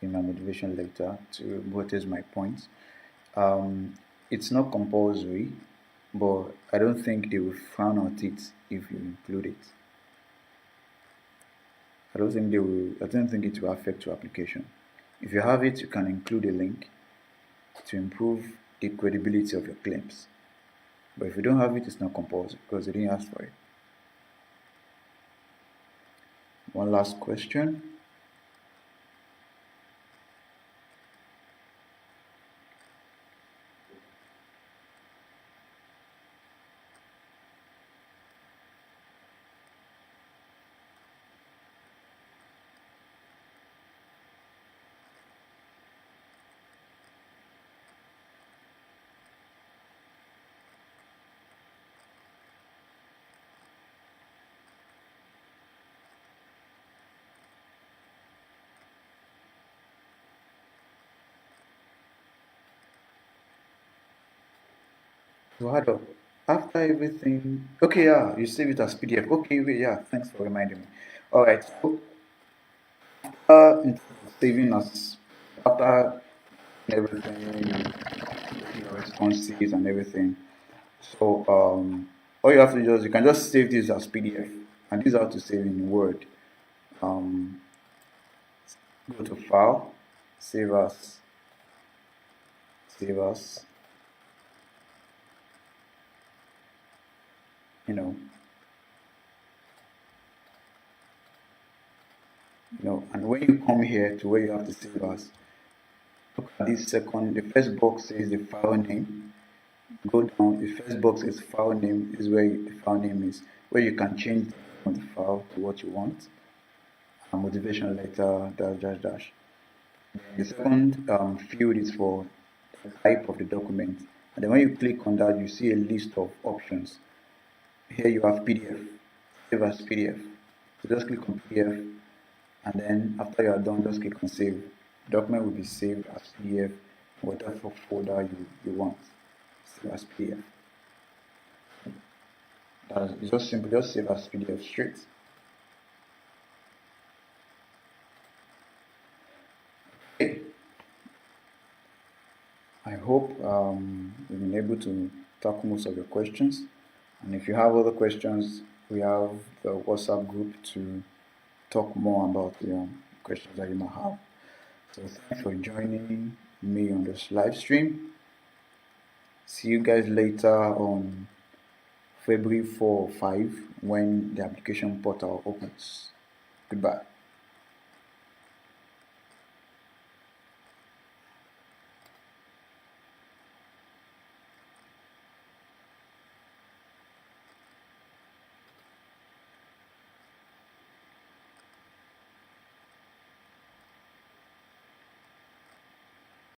in my motivation letter to buttress my points. Um, it's not compulsory, but I don't think they will frown at it if you include it. I don't think it will affect your application. If you have it, you can include a link to improve the credibility of your claims. But if you don't have it, it's not compulsory because they didn't ask for it. One last question. So how do after everything? Okay, yeah, you save it as PDF. Okay, wait, yeah, thanks for reminding me. All right, so in terms of saving as after everything, your responses and everything. So all you have to do is you can just save this as PDF, and this is how to save in Word. Um, Go to File, Save As, Save As. You know, and when you come here to where you have to save as, look at this second. The first box says the file name. Go down. The first box is file name. Is where the file name is, where you can change the file to what you want. A motivation letter dash dash dash. The second field is for the type of the document, and then when you click on that, you see a list of options. Here you have PDF, save as PDF. So just click on PDF, and then after you are done, just click on save. The document will be saved as PDF, whatever folder you want. Save as PDF. It's just simple, just save as PDF straight. Okay. I hope we've been able to tackle most of your questions. And if you have other questions, we have the WhatsApp group to talk more about the questions that you might have. So thanks for joining me on this live stream. See you guys later on February 4 or 5 when the application portal opens. Goodbye.